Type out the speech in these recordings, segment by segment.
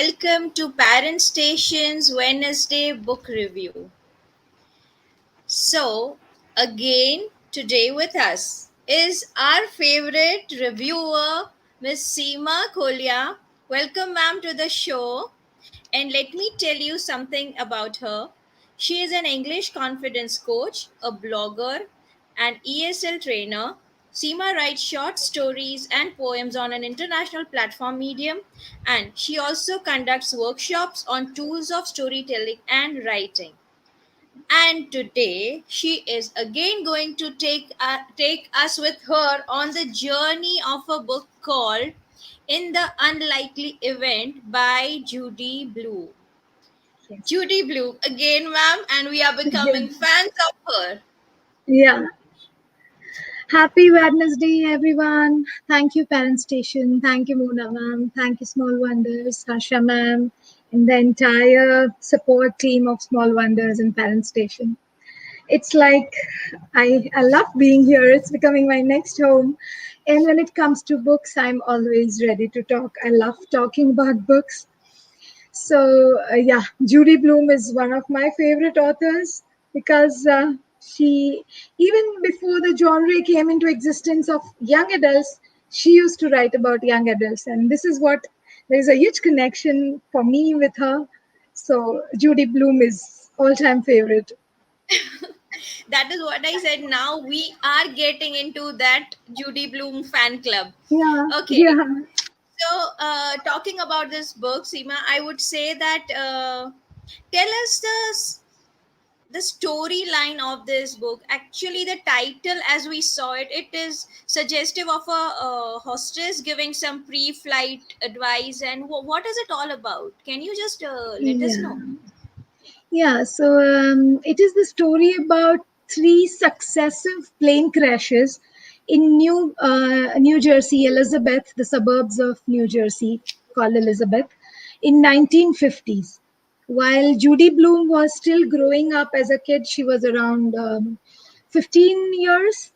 welcome to Parent Station's Wednesday book review. So, again, today with us is our favorite reviewer, Miss Seema Kholiya. Welcome, ma'am, to the show. And let me tell you something about her. She is an English confidence coach, a blogger, an ESL trainer. Seema writes short stories and poems on an international platform Medium, and she also conducts workshops on tools of storytelling and writing. And today she is again going to take us with her on the journey of a book called In the Unlikely Event by Judy Blume. Yes. Judy Blume again, ma'am, and we are becoming fans of her. Yeah. Happy Wednesday, everyone. Thank you, Parent Station. Thank you, Mona ma'am. Thank you, Small Wonders, Harsha ma'am, and the entire support team of Small Wonders and Parent Station. It's like I love being here. It's becoming my next home. And when it comes to books, I'm always ready to talk. I love talking about books. So, yeah, Judy Blume is one of my favorite authors because she, even before the genre came into existence of young adults, she used to write about young adults. And this is what there's a huge connection for me with her. So, Judy Blume is all time favorite. That is what I said. Now we are getting into that Judy Blume fan club. Yeah, Okay, yeah. so talking about this book, Seema, I would say that tell us the storyline of this book. Actually, the title, as we saw it, it is suggestive of a hostess giving some pre-flight advice. And what is it all about? Can you just let us Yeah. know? Yeah, so it is the story about three successive plane crashes in New Jersey, Elizabeth, the suburbs of New Jersey, called Elizabeth, in 1950s. While Judy Blume was still growing up as a kid, she was around 15 years,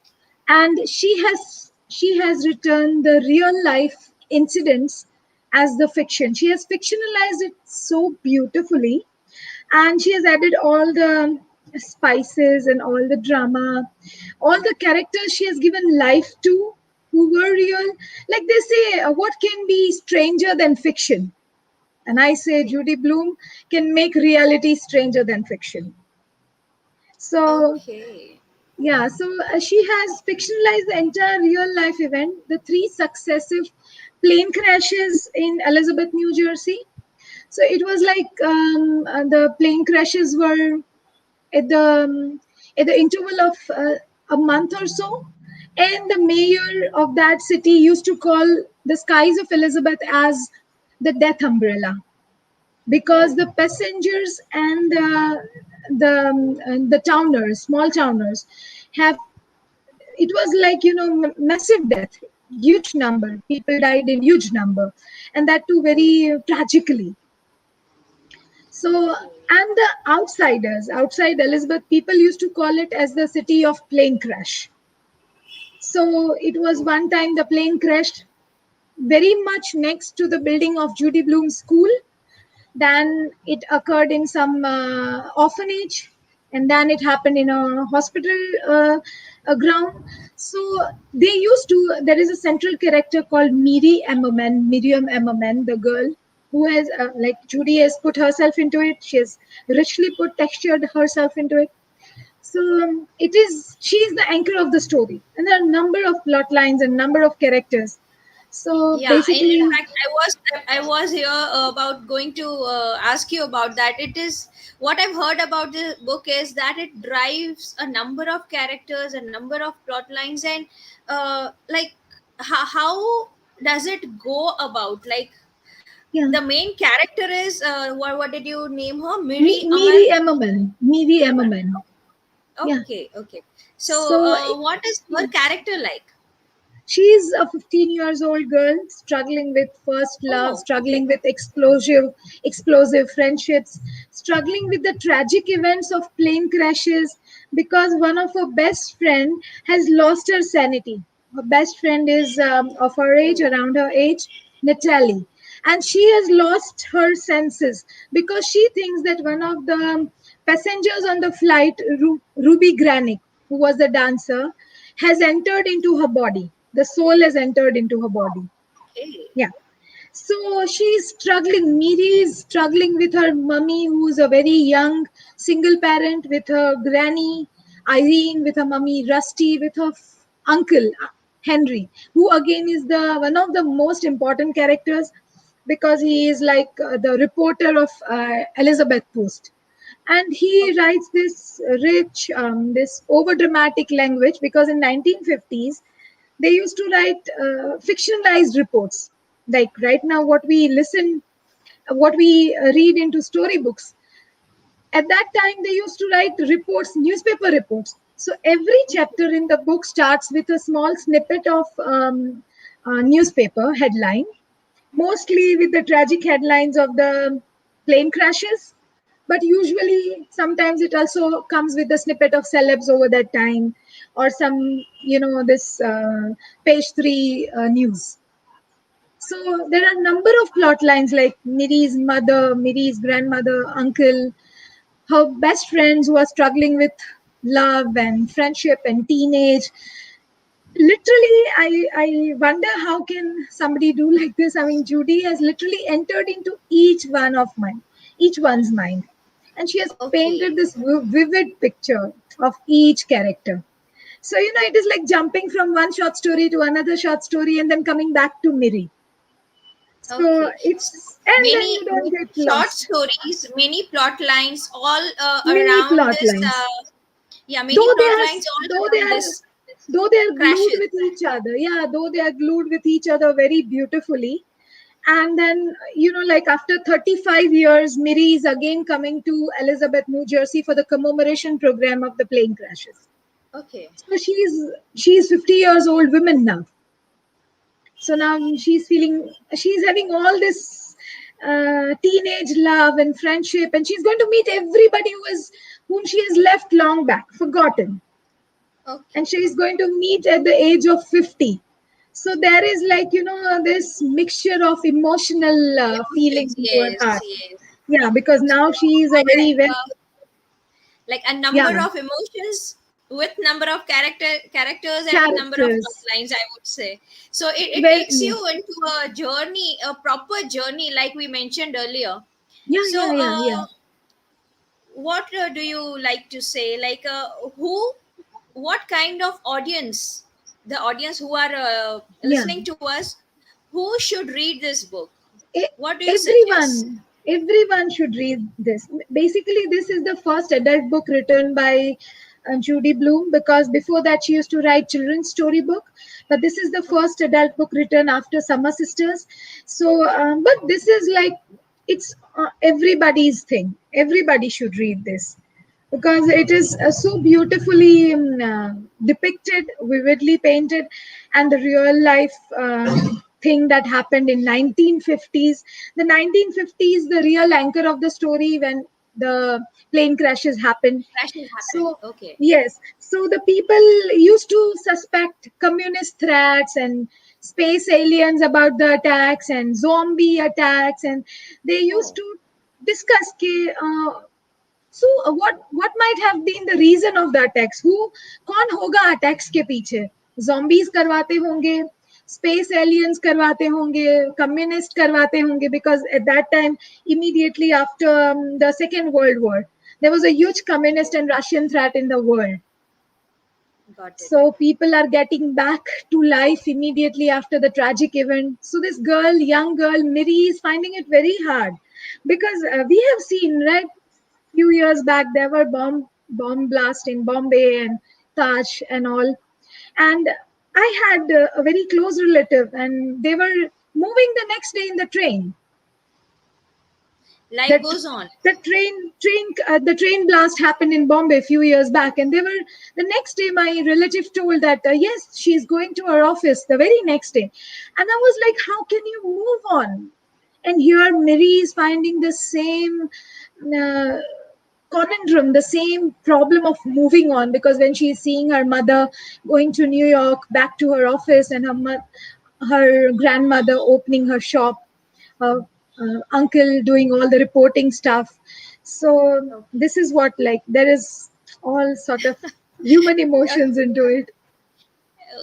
and she has returned the real life incidents as the fiction. She has fictionalized it so beautifully, and she has added all the spices and all the drama, all the characters she has given life to who were real. Like they say, what can be stranger than fiction? And I say Judy Blume can make reality stranger than fiction. So Okay. yeah, so she has fictionalized the entire real life event, the three successive plane crashes in Elizabeth, New Jersey. So it was like the plane crashes were at the interval of a month or so, and the mayor of that city used to call the skies of Elizabeth as the death umbrella, because Oh, the passengers and the towners, small towners, have, it was like, massive death, huge number people died in huge number, and that too oh, very tragically. So, and the outsiders, outside Elizabeth, people used to call it as the city of plane crash. So, it was oh. one time the plane crashed very much next to the building of Judy Blume School. Then it occurred in some orphanage, and then it happened in a hospital ground. So, they used to, there is a central character called Miriam Emmerman, the girl who has, like Judy has put herself into it. She has richly put textured herself into it. So it is, she is the anchor of the story, and there are a number of plot lines and number of characters. So Yeah, in basically, fact, I was here about going to ask you about that. It is what I've heard about the book is that it drives a number of characters, a number of plot lines, and like how does it go about? Like yeah, the main character is what did you name her? Miri Amal. Miri Amal. Emmerman. Yeah. Okay, okay. So So what is her yeah. character like? She's a 15 years old girl struggling with first love, Oh, okay. struggling with explosive friendships, struggling with the tragic events of plane crashes, because one of her best friend has lost her sanity. Her best friend is of her age, Oh, around her age, Natalie. and she has lost her senses because she thinks that one of the passengers on the flight, Ruby Granick, who was the dancer, has entered into her body. The soul has entered into her body. Okay. Yeah. So she's struggling. Miri is struggling with her mummy, who's a very young single parent, with her granny, Irene, with her mummy, Rusty, with her uncle, Henry, who again is the one of the most important characters because he is like the reporter of Elizabeth Post. And he Okay. writes this rich, this over dramatic language because in 1950s they used to write fictionalized reports. Like right now, what we read into storybooks. At that time, they used to write reports, newspaper reports. So every chapter in the book starts with a small snippet of newspaper headline, mostly with the tragic headlines of the plane crashes. But usually, sometimes it also comes with a snippet of celebs over that time, or some, this page three news. So there are a number of plot lines like Miri's mother, Miri's grandmother, uncle, her best friends who are struggling with love and friendship and teenage. Literally, I wonder how can somebody do like this. I mean, Judy has literally entered into each one's mind, and she has Okay. painted this vivid picture of each character. So it is like jumping from one short story to another short story and then coming back to Miri. So Okay. So it's, and then many, you don't many get short lost. stories, many plot lines, all Mini around plot this. lines, Yeah, many though they plot are lines all though they around are this though they are glued crashes. with each other. Yeah, though they are glued with each other very beautifully. And then, like after 35 years, Miri is again coming to Elizabeth, New Jersey for the commemoration program of the plane crashes. Okay. So she's 50 years old woman now. So now she's having all this teenage love and friendship, and she's going to meet everybody whom she has left long back, forgotten, and Okay. she's going to meet at the age of 50. So there is like this mixture of emotional feelings Emotions. into her Yes. heart. Yes. Yeah, because So now she is a very like well. like a Yeah, number of emotions with number of characters and number of plot characters. lines, I would say. So it Well, takes you into a journey, a proper journey, like we mentioned earlier. yeah, yeah, So yeah, yeah, what do you like to say, like who, what kind of audience, the audience who are yeah. listening to us, who should read this book? E- What do you suggest? everyone should read this. Basically, this is the first adult book written by Judy Blume, because before that she used to write children's storybook, but this is the first adult book written after Summer Sisters. So but this is like, it's everybody's thing. Everybody should read this because it is so beautifully depicted, vividly painted, and the real life thing that happened in 1950s. The 1950s, the real anchor of the story when the plane crashes happened. Crashes happened. So Okay. yes, so the people used to suspect communist threats and space aliens about the attacks and zombie attacks, and they used Oh, to discuss so what might have been the reason of the attacks? Who कौन होगा attacks के पीछे? Zombies करवाते होंगे, space aliens करवाते होंगे, communist करवाते होंगे, because at that time, immediately after the Second World War, there was a huge communist and Russian threat in the world. got it. So people are getting back to life immediately after the tragic event. So this girl, young girl, Miri, is finding it very hard because we have seen, right? Few years back there were bomb blast in Bombay and Taj and all, and I had a very close relative, and they were moving the next day in the train. Life That goes on. the train blast happened in Bombay a few years back, and they were the next day. My relative told that yes, she's going to her office the very next day, and I was like, how can you move on? And here Miri is finding the same uh, conundrum, the same problem of moving on, because when she is seeing her mother going to New York back to her office, and her grandmother opening her shop, uh, uncle doing all the reporting stuff. So Oh, this is what, like, there is all sort of human yeah. emotions into it.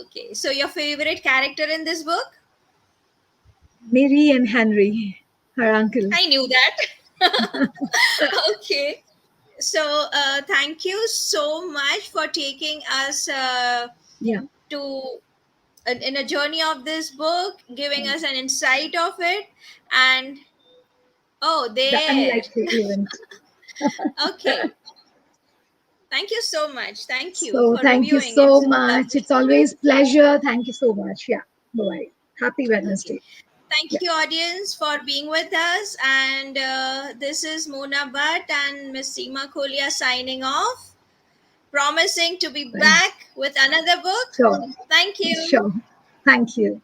Okay, so your favorite character in this book? Mary and Henry, her uncle. I knew that. Okay. So, thank you so much for taking us Yeah, to in a journey of this book, giving yeah. us an insight of it. And oh, The there. unlikely event. Okay. Thank you so much. Thank you So for thank you reviewing it. so So much. lovely. It's always pleasure. Thank you so much. Yeah. Bye. Happy Okay. Wednesday. Thank Yeah. you, audience, for being with us. And this is Mona Bhatt and Miss Seema Kholiya signing off, promising to be Bye. back with another book. Sure. Thank you. Sure. Thank you.